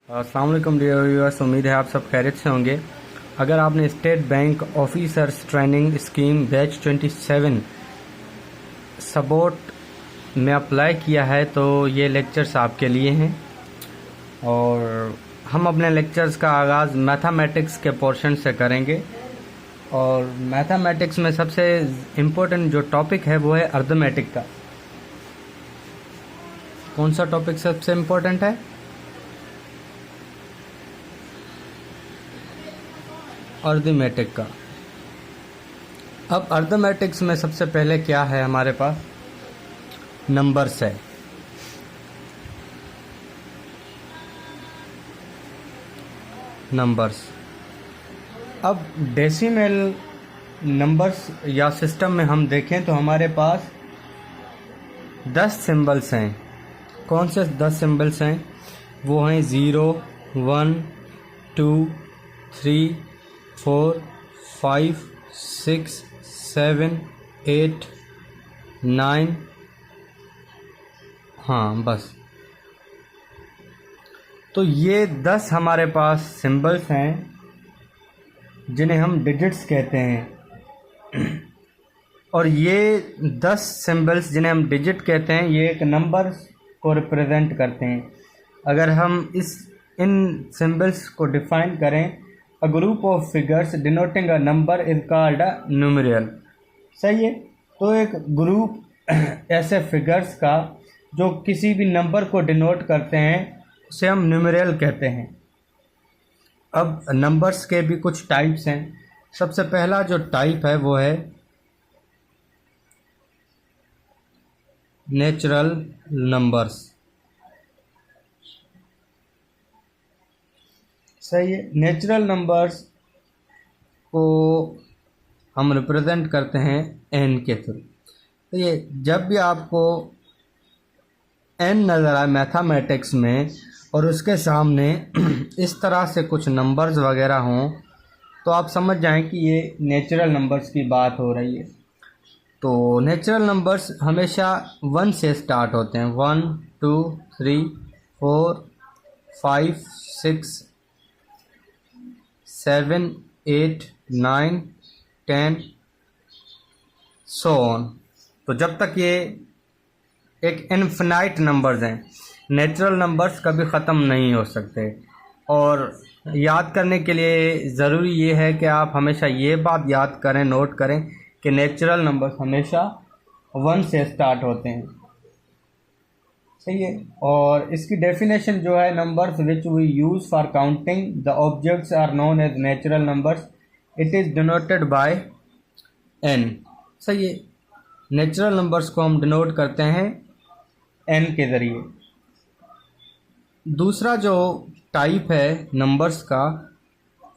अस्सलाम वालेकुम dear viewers, उम्मीद है आप सब खैरियत से होंगे। अगर आपने state bank officers training scheme batch 27 support में अप्लाई किया है तो ये लेक्चर्स आपके लिए हैं। और हम अपने लेक्चर्स का आगाज़ मैथमेटिक्स के पोर्शन से करेंगे। और मैथमेटिक्स में सबसे इम्पोर्टेंट जो टॉपिक है वो है अर्थमेटिक का। कौन सा टॉपिक सबसे इम्पोर्टेंट है? अर्थमेटिक का। अब अर्थमेटिक्स में सबसे पहले क्या है, हमारे पास नंबर्स है। नंबर्स, अब डेसिमल नंबर्स या सिस्टम में हम देखें तो हमारे पास 10 सिंबल्स हैं। कौन से 10 सिंबल्स हैं? वो हैं 0, 1, 2, 3, 4, 5, 6, 7, 8, 9। हाँ, बस। तो ये 10 हमारे पास सिंबल्स हैं जिन्हें हम डिजिट्स कहते हैं। और ये 10 सिंबल्स जिन्हें हम डिजिट कहते हैं, ये एक नंबर को रिप्रेजेंट करते हैं। अगर हम इन सिंबल्स को डिफाइन करें, a group of figures denoting a number is called a numeral. सही है। तो एक ग्रुप ऐसे फिगर्स का जो किसी भी नंबर को डिनोट करते हैं उसे हम न्यूमेरियल कहते हैं। अब नंबर्स के भी कुछ टाइप्स हैं। सबसे पहला जो टाइप है वो है नेचुरल नंबर्स। सही है। नेचुरल नंबर्स को हम रिप्रेजेंट करते हैं एन के थ्रू। तो ये जब भी आपको एन नज़र आए मैथमेटिक्स में और उसके सामने इस तरह से कुछ नंबर्स वगैरह हों तो आप समझ जाएं कि ये नेचुरल नंबर्स की बात हो रही है। तो नेचुरल नंबर्स हमेशा 1 से स्टार्ट होते हैं। 1, 2, 3, 4, 5, 6, 7, 8, 9, 10 सो ऑन। तो जब तक ये एक इनफिनाइट नंबर्स हैं, नेचुरल नंबर्स कभी ख़त्म नहीं हो सकते। और याद करने के लिए ज़रूरी ये है कि आप हमेशा ये बात याद करें, नोट करें कि नेचुरल नंबर्स हमेशा 1 से स्टार्ट होते हैं। सही है। और इसकी डेफिनेशन जो है, numbers which we use for counting the objects are known as natural numbers, it is denoted by N. सही है। नेचुरल नंबर्स को हम डिनोट करते हैं एन के ज़रिए। दूसरा जो टाइप है नंबर्स का,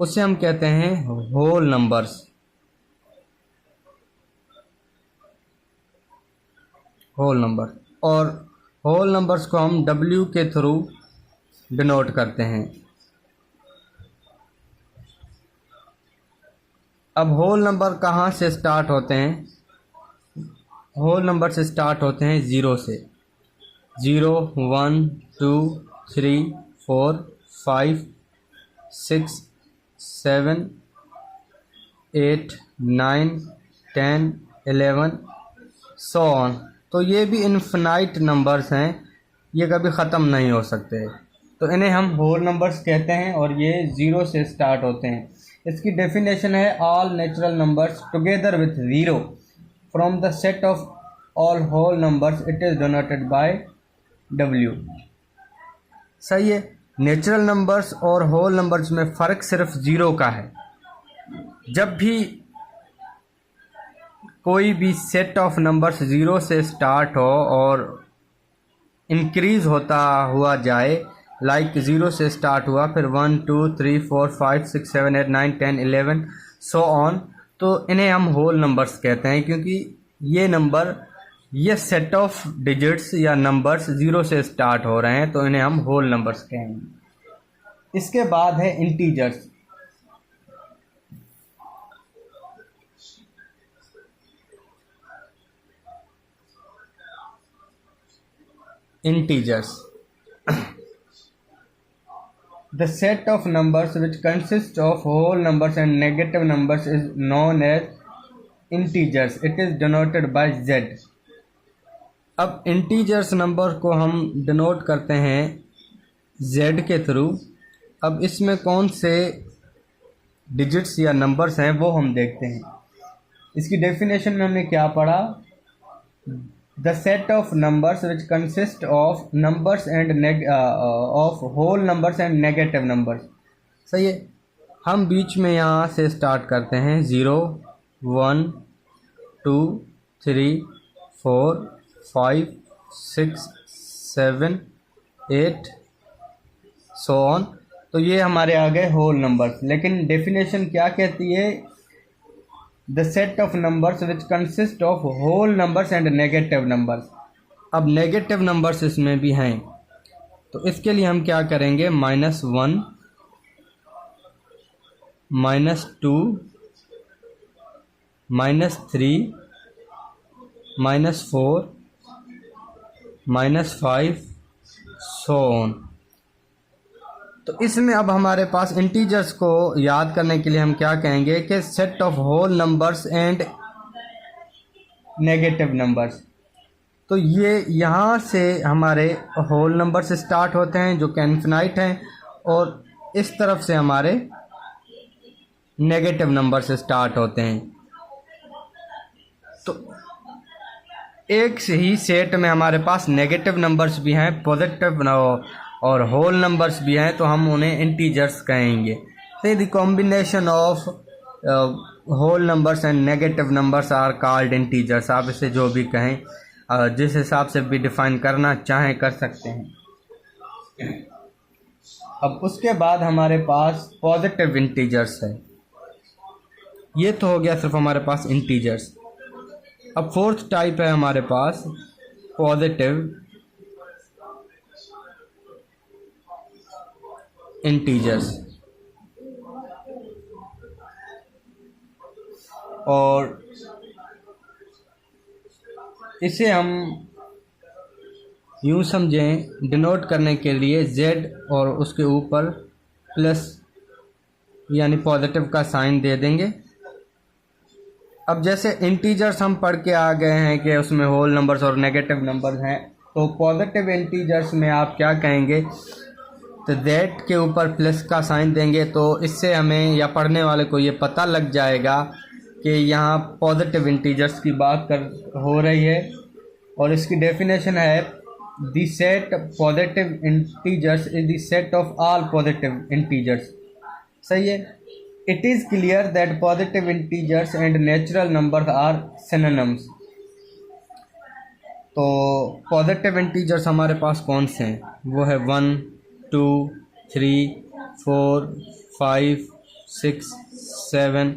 उसे हम कहते हैं होल नंबर्स। Whole number. और होल नंबर्स को हम डब्ल्यू के थ्रू डिनोट करते हैं। अब होल नंबर कहाँ से स्टार्ट होते हैं? होल नंबर से स्टार्ट होते हैं 0 से। 0, 1, 2, 3, 4, 5, 6, 7, 8, 9, 10, 11 सो ऑन। तो ये भी इनफिनाइट नंबर्स हैं, ये कभी ख़त्म नहीं हो सकते। तो इन्हें हम होल नंबर्स कहते हैं और ये 0 से स्टार्ट होते हैं। इसकी डेफिनेशन है, all natural numbers together with 0 from the set of all whole numbers it is denoted by W. सही है। नेचुरल नंबर्स और होल नंबर्स में फ़र्क सिर्फ 0 का है। जब भी कोई भी सेट ऑफ नंबर्स 0 से स्टार्ट हो और इंक्रीज़ होता हुआ जाए, लाइक 0 से स्टार्ट हुआ, फिर 1, 2, 3, 4, 5, 6, 7, 8, 9, 10, 11 सो ऑन, तो इन्हें हम होल नंबर्स कहते हैं। क्योंकि ये सेट ऑफ डिजिट्स या नंबर्स 0 से स्टार्ट हो रहे हैं, तो इन्हें हम होल नंबर्स कहेंगे। इसके बाद है integers. Integers The set of numbers which consists of whole numbers and negative numbers is known as integers. It is denoted by z. अब इंटीजर्स नंबर को हम डिनोट करते हैं z के थ्रू। अब इसमें कौन से डिजिट्स या नंबर्स हैं वो हम देखते हैं। इसकी डेफिनेशन में हमने क्या पढ़ा? The set of numbers which consist of numbers and of whole numbers and negative numbers। सही है। हम बीच में यहाँ से स्टार्ट करते हैं 0 1 2 3 4 5 6 7 8 सो ऑन। तो ये हमारे आ गए होल नंबर्स। लेकिन डेफिनेशन क्या कहती है? The set of numbers which consist of whole numbers and negative numbers। अब नेगेटिव नंबर्स इसमें भी हैं, तो इसके लिए हम क्या करेंगे? -1 -2 -3 -4 -5 सो ऑन। तो इसमें अब हमारे पास इंटीजर्स को याद करने के लिए हम क्या कहेंगे कि set of whole numbers and negative numbers. तो ये यहाँ से हमारे होल नंबर्स स्टार्ट होते हैं जो कि इनफिनाइट हैं, और इस तरफ से हमारे नेगेटिव नंबर्स स्टार्ट होते हैं। तो एक से ही सेट में हमारे पास नेगेटिव नंबर्स भी हैं, पॉजिटिव और होल नंबर्स भी हैं, तो हम उन्हें इंटीजर्स कहेंगे। तो the combination of whole numbers and negative numbers are called integers. आप इसे जो भी कहें, जिस हिसाब से भी डिफाइन करना चाहें कर सकते हैं। अब उसके बाद हमारे पास पॉजिटिव इंटीजर्स है। ये तो हो गया सिर्फ हमारे पास इंटीजर्स। अब फोर्थ टाइप है हमारे पास पॉजिटिव इंटीजर्स, और इसे हम यूँ समझें, डिनोट करने के लिए z और उसके ऊपर प्लस यानी पॉजिटिव का साइन दे देंगे। अब जैसे इंटीजर्स हम पढ़ के आ गए हैं कि उसमें होल नंबर्स और नेगेटिव नंबर्स हैं, तो पॉजिटिव इंटीजर्स में आप क्या कहेंगे? तो z के ऊपर प्लस का साइन देंगे, तो इससे हमें या पढ़ने वाले को ये पता लग जाएगा कि यहाँ पॉजिटिव इंटीजर्स की बात हो रही है। और इसकी डेफिनेशन है the set positive integers is the set of all positive integers. सही है। It is clear that positive integers and natural numbers are synonyms. तो पॉजिटिव इंटीजर्स हमारे पास कौन से हैं? वो है 1 2 3 4 5 6 7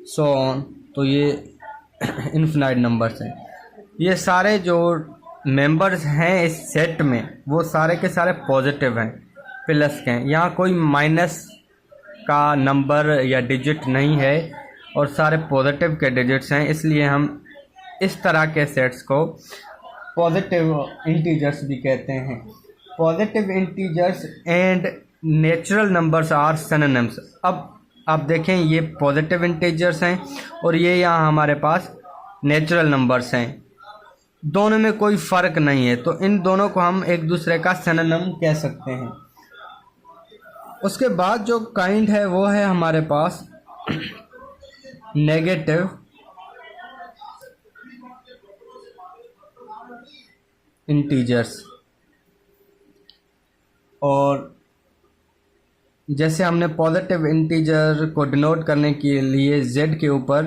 सो ऑन। तो ये इनफिनाइट नंबर्स हैं। ये सारे जो मेंबर्स हैं इस सेट में वो सारे के सारे पॉजिटिव हैं, प्लस के हैं। यहाँ कोई माइनस का नंबर या डिजिट नहीं है और सारे पॉजिटिव के डिजिट्स हैं, इसलिए हम इस तरह के सेट्स को पॉजिटिव इंटीजर्स भी कहते हैं। Positive integers and natural numbers are synonyms. अब आप देखें, ये पॉजिटिव इंटीजर्स हैं और ये यहाँ हमारे पास नेचुरल नंबर्स हैं, दोनों में कोई फ़र्क नहीं है, तो इन दोनों को हम एक दूसरे का सिनोनिम कह सकते हैं। उसके बाद जो काइंड है वो है हमारे पास नेगेटिव इंटीजर्स। और जैसे हमने पॉजिटिव इंटीजर को डिनोट करने के लिए z के ऊपर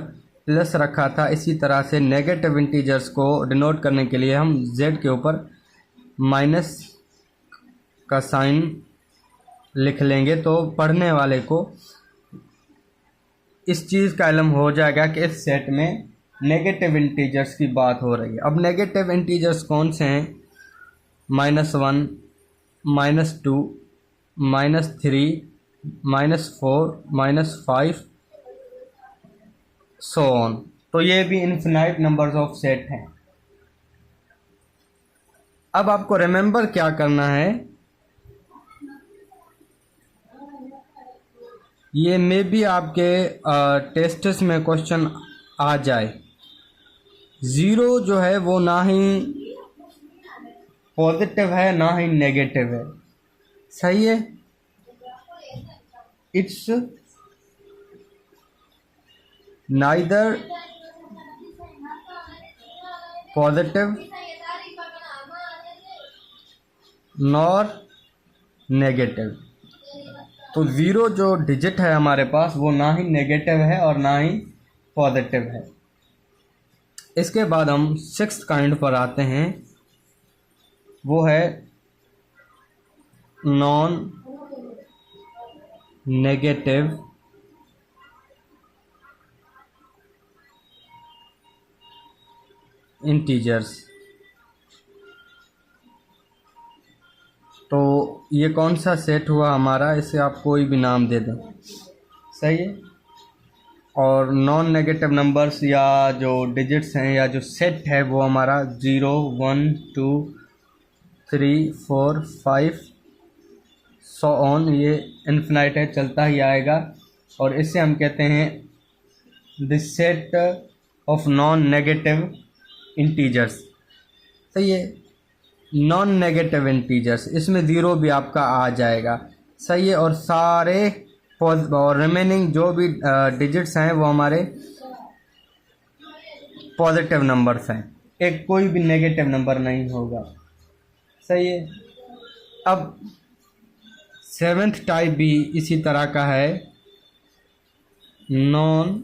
प्लस रखा था, इसी तरह से नेगेटिव इंटीजर्स को डिनोट करने के लिए हम z के ऊपर माइनस का साइन लिख लेंगे। तो पढ़ने वाले को इस चीज़ का इल्म हो जाएगा कि इस सेट में नेगेटिव इंटीजर्स की बात हो रही है। अब नेगेटिव इंटीजर्स कौन से हैं? -1 -2 -3 -4 -5 सो ऑन। तो ये भी इनफिनाइट नंबर्स ऑफ सेट हैं। अब आपको रिमेंबर क्या करना है ये मे भी आपके टेस्ट्स में क्वेश्चन आ जाए। ज़ीरो जो है वो ना ही पॉजिटिव है ना ही नेगेटिव है, सही है। It's neither positive nor negative. तो ज़ीरो जो डिजिट है हमारे पास वो ना ही नेगेटिव है और ना ही पॉजिटिव है। इसके बाद हम सिक्स्थ काइंड पर आते हैं, वो है नॉन नेगेटिव इंटीजर्स। तो ये कौन सा सेट हुआ हमारा, इसे आप कोई भी नाम दे दें, सही है। और नॉन नेगेटिव नंबर्स या जो डिजिट्स हैं या जो सेट है वो हमारा 0 1 2 3 4 5 सो ऑन, ये इन्फिनाइट है, चलता ही आएगा। और इसे हम कहते हैं the set of non negative integers, सही है। नॉन नेगेटिव इंटीजर्स, इसमें ज़ीरो भी आपका आ जाएगा, सही है। और सारे और रिमेनिंग जो भी डिजिट्स हैं वो हमारे पॉजिटिव नंबर्स हैं, एक कोई भी नेगेटिव नंबर नहीं होगा, सही है। अब सेवेंथ टाइप भी इसी तरह का है, नॉन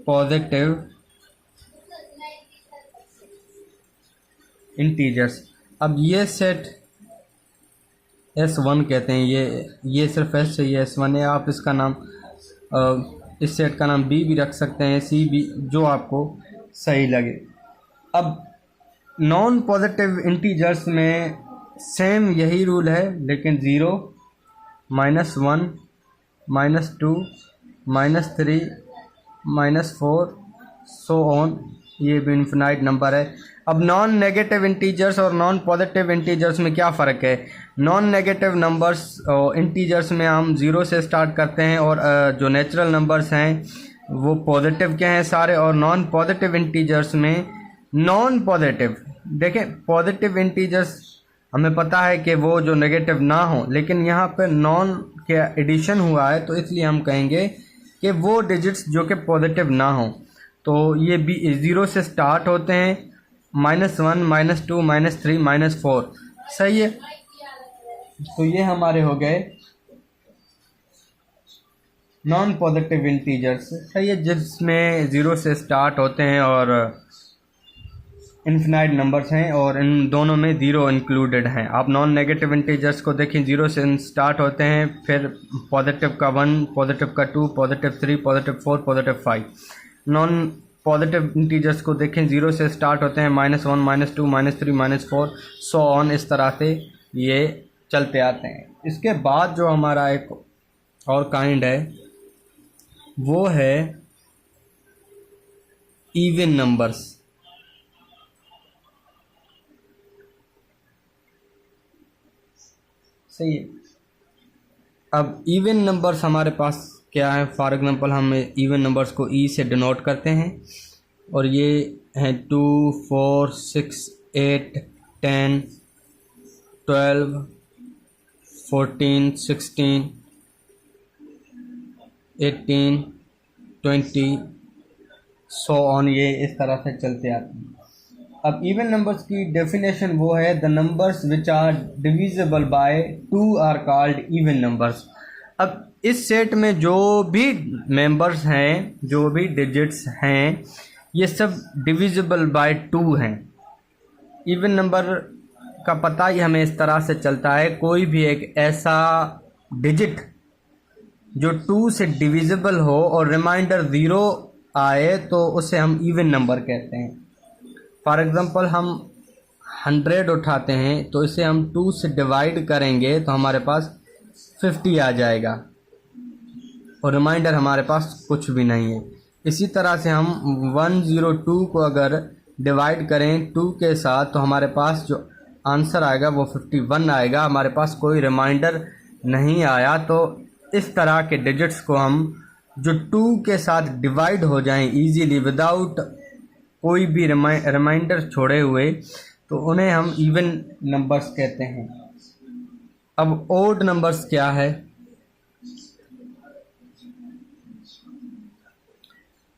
पॉजिटिव इंटीजर्स। अब ये सेट S1 कहते हैं, ये सिर्फ S है, ये S1 है। आप इसका नाम इस सेट का नाम B भी रख सकते हैं, C भी, जो आपको सही लगे। अब नॉन पॉजिटिव इंटीजर्स में सेम यही रूल है, लेकिन 0 -1 -2 -3 -4 सो ऑन, ये भी इन्फिनाइट नंबर है। अब नॉन नेगेटिव इंटीजर्स और नॉन पॉजिटिव इंटीजर्स में क्या फ़र्क है। नॉन नेगेटिव नंबर्स इंटीजर्स में हम 0 से स्टार्ट करते हैं, और जो नेचुरल नंबर्स हैं वो पॉजिटिव के हैं सारे। और नॉन पॉजिटिव इंटीजर्स में नॉन पॉजिटिव, देखें पॉजिटिव इंटीजर्स हमें पता है कि वो जो नेगेटिव ना हो, लेकिन यहाँ पे नॉन के एडिशन हुआ है तो इसलिए हम कहेंगे कि वो डिजिट्स जो कि पॉजिटिव ना हो। तो ये भी 0 से स्टार्ट होते हैं, -1 -2 -3 -4, सही है। तो ये हमारे हो गए नॉन पॉजिटिव इंटीजर्स, सही है, जिसमें 0 से स्टार्ट होते हैं और इन्फिनाइट नंबर्स हैं, और इन दोनों में 0 इंक्लूडेड हैं। आप नॉन नेगेटिव इंटीजर्स को देखें, 0 से स्टार्ट होते हैं, फिर पॉजिटिव का 1, पॉजिटिव का 2, positive 3, positive 4, positive 5। Non positive integers को देखें, 0 से स्टार्ट होते हैं, -1 -2 -3 -4 सो ऑन, इस तरह से ये चलते आते हैं। इसके बाद जो हमारा एक और काइंड है वो है इवन नंबर्स, सही है। अब इवन नंबर्स हमारे पास क्या है, फॉर एग्जांपल हम इवन नंबर्स को ई से डिनोट करते हैं, और ये हैं 2 4 6 8 10 12 14 16 18 20 सो ऑन, ये इस तरह से चलते आते हैं। अब इवन नंबर्स की डेफिनेशन वो है, the numbers which are divisible by 2 are called even numbers. अब इस सेट में जो भी मेंबर्स हैं, जो भी डिजिट्स हैं, ये सब डिविजिबल बाय 2 हैं। इवन नंबर का पता ही हमें इस तरह से चलता है, कोई भी एक ऐसा डिजिट जो 2 से डिविजिबल हो और रिमाइंडर 0 आए तो उसे हम इवन नंबर कहते हैं। फॉर एग्ज़ाम्पल हम 100 उठाते हैं, तो इसे हम 2 से डिवाइड करेंगे तो हमारे पास 50 आ जाएगा, और रिमाइंडर हमारे पास कुछ भी नहीं है। इसी तरह से हम 102 को अगर डिवाइड करें 2 के साथ तो हमारे पास जो आंसर आएगा वो 51 आएगा, हमारे पास कोई रिमाइंडर नहीं आया तो इस तरह के डिजिट्स को हम जो 2 के साथ डिवाइड हो जाएं इजीली विदाउट कोई भी रिमाइंडर छोड़े हुए, तो उन्हें हम इवन नंबर्स कहते हैं। अब ओड नंबर्स क्या है?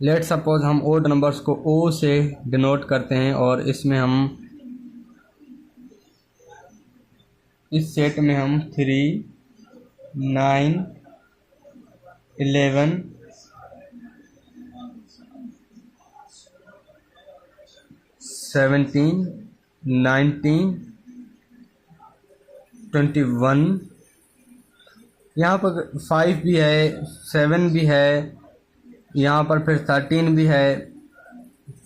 लेट सपोज हम ओड नंबर्स को ओ से डिनोट करते हैं और इसमें हम इस सेट में हम 3, 9, 11, 17, 19, 21, यहाँ पर 5 भी है, 7 भी है, यहाँ पर फिर 13 भी है,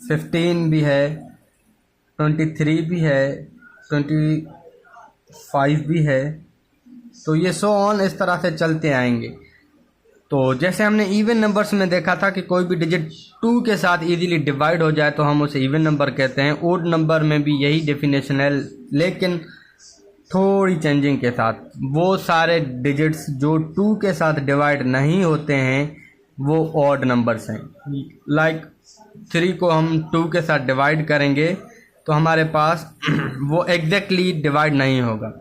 15 भी है, 23 भी है, 25 भी है। तो ये सो ऑन इस तरह से चलते आएंगे। तो जैसे हमने इवन नंबर्स में देखा था कि कोई भी डिजिट 2 के साथ इजीली डिवाइड हो जाए तो हम उसे इवन नंबर कहते हैं। ओड नंबर में भी यही डेफिनेशन है, लेकिन थोड़ी चेंजिंग के साथ। वो सारे डिजिट्स जो 2 के साथ डिवाइड नहीं होते हैं वो ऑड नंबर्स हैं। लाइक 3 को हम 2 के साथ डिवाइड करेंगे तो हमारे पास वो एग्जैक्टली डिवाइड नहीं होगा।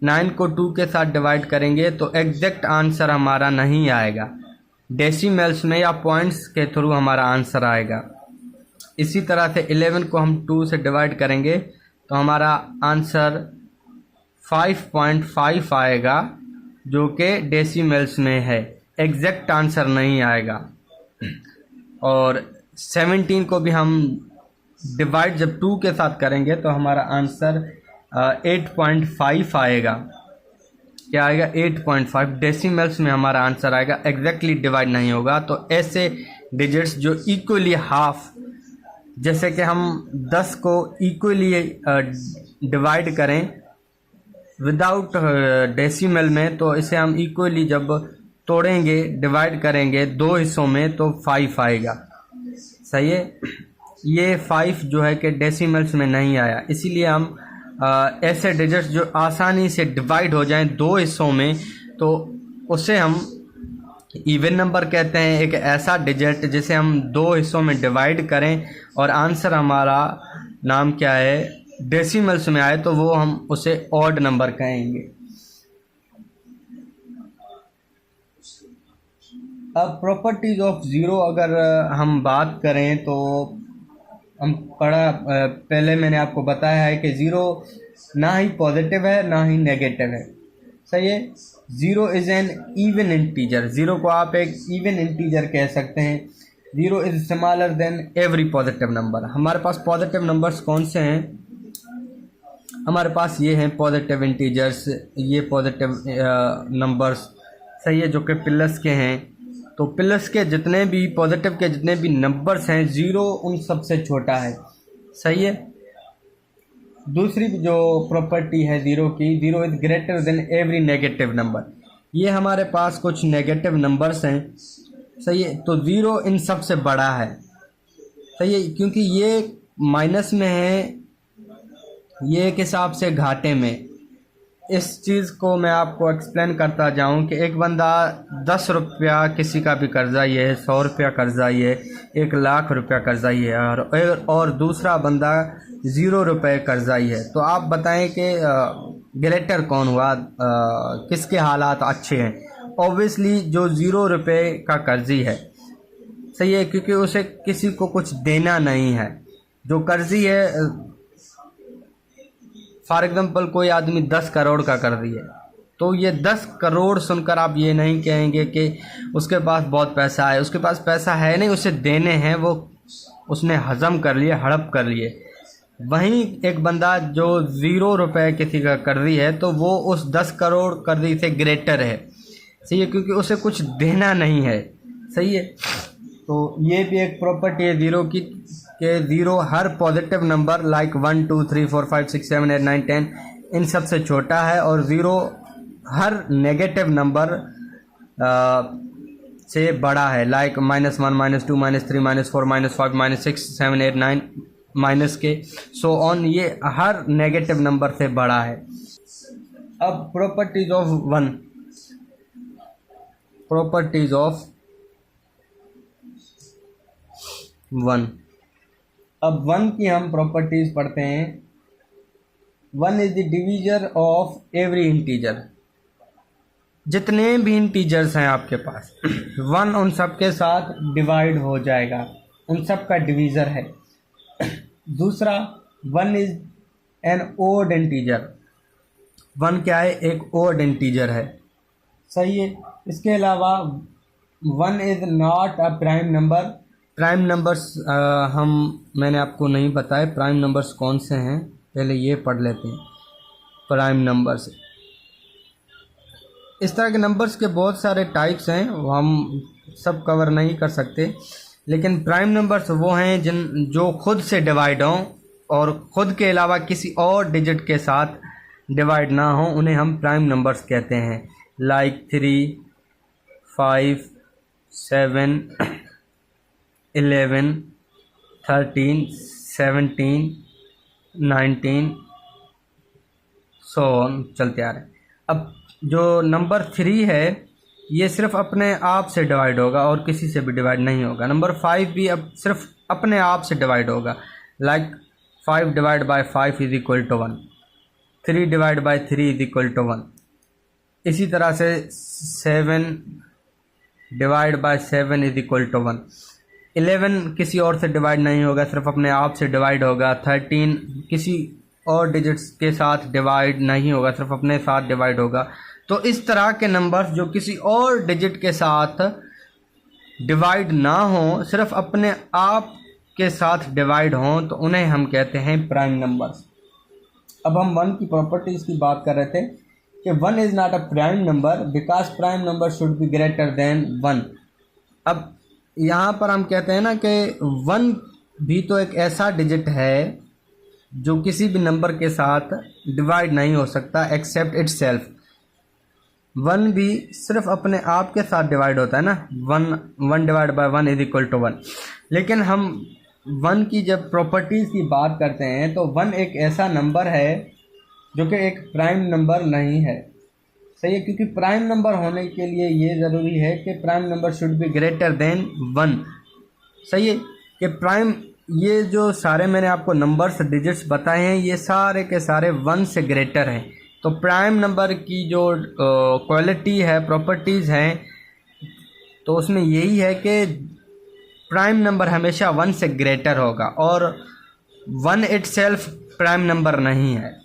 9 को 2 के साथ डिवाइड करेंगे तो एग्जैक्ट आंसर हमारा नहीं आएगा, डेसिमल्स में या पॉइंट्स के थ्रू हमारा आंसर आएगा। इसी तरह से 11 को हम 2 से डिवाइड करेंगे तो हमारा आंसर 5.5 आएगा, जो कि डेसिमल्स में है, एग्जैक्ट आंसर नहीं आएगा। और 17 को भी हम डिवाइड जब 2 के साथ करेंगे तो हमारा आंसर 8.5 आएगा। क्या आएगा? 8.5 डेसिमल्स में हमारा आंसर आएगा, एग्जैक्टली डिवाइड नहीं होगा। तो ऐसे डिजिट्स जो इक्वली हाफ, जैसे कि हम 10 को इक्वली डिवाइड करें विदाउट डेसिमल में, तो इसे हम इक्वली जब तोड़ेंगे, डिवाइड करेंगे 2 हिस्सों में तो 5 आएगा। सही है। ये 5 जो है कि डेसिमल्स में नहीं आया, इसीलिए हम ऐसे डिजिट्स जो आसानी से डिवाइड हो जाएं 2 हिस्सों में तो उसे हम इवन नंबर कहते हैं। एक ऐसा डिजिट जिसे हम 2 हिस्सों में डिवाइड करें और आंसर हमारा नाम क्या है, डेसिमल्स में आए, तो वो हम उसे ऑड नंबर कहेंगे। अब प्रॉपर्टीज ऑफ ज़ीरो अगर हम बात करें तो हम पहले मैंने आपको बताया है कि ज़ीरो ना ही पॉजिटिव है ना ही नेगेटिव है। सही है। Zero is an even integer, zero को आप एक इवन इंटीजर कह सकते हैं। Zero is smaller than every positive number. हमारे पास पॉजिटिव नंबर्स कौन से हैं? हमारे पास ये हैं पॉजिटिव इंटीजर्स, ये पॉजिटिव नंबर्स। सही है, जो कि प्लस के हैं। तो प्लस के जितने भी, पॉजिटिव के जितने भी नंबर्स हैं, ज़ीरो उन सबसे छोटा है। सही है। दूसरी जो प्रॉपर्टी है ज़ीरो की, zero is greater than every negative number. ये हमारे पास कुछ नेगेटिव नंबर्स हैं। सही है। तो ज़ीरो इन सबसे बड़ा है। सही है, क्योंकि ये माइनस में है, ये एक हिसाब से घाटे में। इस चीज़ को मैं आपको एक्सप्लेन करता जाऊं कि एक बंदा 10 रुपया किसी का भी कर्जा ये है, 100 रुपया कर्जा ये है, 1 लाख रुपया कर्जा ये है, और दूसरा बंदा 0 रुपये कर्जा ही है। तो आप बताएं कि ग्रेटर कौन हुआ, किसके हालात अच्छे हैं? ऑब्वियसली जो 0 रुपये का कर्जी है। सही है, क्योंकि उसे किसी को कुछ देना नहीं है। जो कर्जी है, फॉर एग्जाम्पल कोई आदमी 10 करोड़ का कर्जी है, तो ये 10 करोड़ सुनकर आप ये नहीं कहेंगे कि उसके पास बहुत पैसा है। उसके पास पैसा है नहीं, उसे देने हैं, वो उसने हजम कर लिए, हड़प कर लिए। वहीं एक बंदा जो 0 रुपये किसी का कर्जी है, तो वो उस 10 करोड़ कर्जी से ग्रेटर है। सही है, क्योंकि उसे कुछ देना नहीं है। सही है। तो ये भी एक प्रॉपर्टी है ज़ीरो की, कि ज़ीरो हर पॉजिटिव नंबर लाइक 1 2 3 4 5 6 7 8 9 10 इन सब से छोटा है, और ज़ीरो हर नेगेटिव नंबर से बड़ा है, लाइक -1 -2 -3 -4 -5 -6 7 8 9 माइनस के सो ऑन। ये हर नेगेटिव नंबर से बड़ा है। अब प्रॉपर्टीज ऑफ 1, प्रॉपर्टीज ऑफ 1। अब 1 की हम प्रॉपर्टीज पढ़ते हैं। 1 is the divisor of every integer. जितने भी इंटीजर्स हैं आपके पास 1 उन सब के साथ डिवाइड हो जाएगा, उन सब का डिवीज़र है। दूसरा 1 इज एन ओड इंटीजर। 1 क्या है? एक ओड इंटीजर है, सही है। इसके अलावा 1 is not a prime number. Prime numbers मैंने आपको नहीं बताया प्राइम नंबर्स कौन से हैं, पहले ये पढ़ लेते हैं। प्राइम नंबर्स, इस तरह के नंबर्स के बहुत सारे टाइप्स हैं, वो हम सब कवर नहीं कर सकते, लेकिन प्राइम नंबर्स वो हैं जो खुद से डिवाइड हों और खुद के अलावा किसी और डिजिट के साथ डिवाइड ना हो, उन्हें हम प्राइम नंबर्स कहते हैं। लाइक 3, 5, 7, 11, 13, 17, 19 सो चलते आ रहे हैं। अब जो नंबर 3 है ये सिर्फ अपने आप से डिवाइड होगा और किसी से भी डिवाइड नहीं होगा। नंबर 5 भी अब सिर्फ अपने आप से डिवाइड होगा। Like 5 divide by 5 is equal to 1, 3 divide by 3 is equal to 1। इसी तरह से 7 divide by 7 is equal to 1। 11 किसी और से डिवाइड नहीं होगा, सिर्फ अपने आप से डिवाइड होगा। 13 किसी और डिजिट्स के साथ डिवाइड नहीं होगा, सिर्फ अपने साथ डिवाइड होगा। तो इस तरह के नंबर्स जो किसी और डिजिट के साथ डिवाइड ना हो, सिर्फ अपने आप के साथ डिवाइड हों, तो उन्हें हम कहते हैं प्राइम नंबर्स। अब हम 1 की प्रॉपर्टीज़ की बात कर रहे थे कि 1 is not a prime number because prime number should be greater than 1। अब यहाँ पर हम कहते हैं ना कि 1 भी तो एक ऐसा डिजिट है जो किसी भी नंबर के साथ डिवाइड नहीं हो सकता एक्सेप्ट इटसेल्फ। 1 भी सिर्फ अपने आप के साथ डिवाइड होता है ना, 1 divide by 1 is equal to 1। लेकिन हम 1 की जब प्रॉपर्टीज़ की बात करते हैं तो 1 एक ऐसा नंबर है जो कि एक प्राइम नंबर नहीं है, सही है। क्योंकि प्राइम नंबर होने के लिए ये ज़रूरी है कि prime number should be greater than 1, सही है। कि प्राइम, ये जो सारे मैंने आपको नंबर्स डिजिट्स बताए हैं ये सारे के सारे 1 से ग्रेटर हैं। तो प्राइम नंबर की जो क्वालिटी है, प्रॉपर्टीज़ हैं, तो उसमें यही है कि प्राइम नंबर हमेशा 1 से ग्रेटर होगा और 1 इटसेल्फ प्राइम नंबर नहीं है।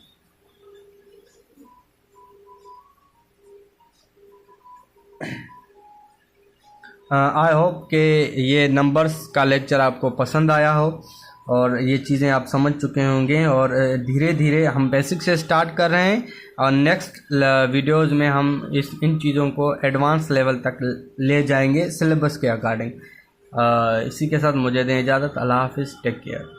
आई होप कि ये नंबर्स का लेक्चर आपको पसंद आया हो और ये चीज़ें आप समझ चुके होंगे। और धीरे धीरे हम बेसिक से स्टार्ट कर रहे हैं और नेक्स्ट वीडियोज़ में हम इन चीज़ों को एडवांस लेवल तक ले जाएंगे सिलेबस के अकॉर्डिंग। इसी के साथ मुझे दें इजाज़त। अल्लाह हाफिज़, टेक केयर।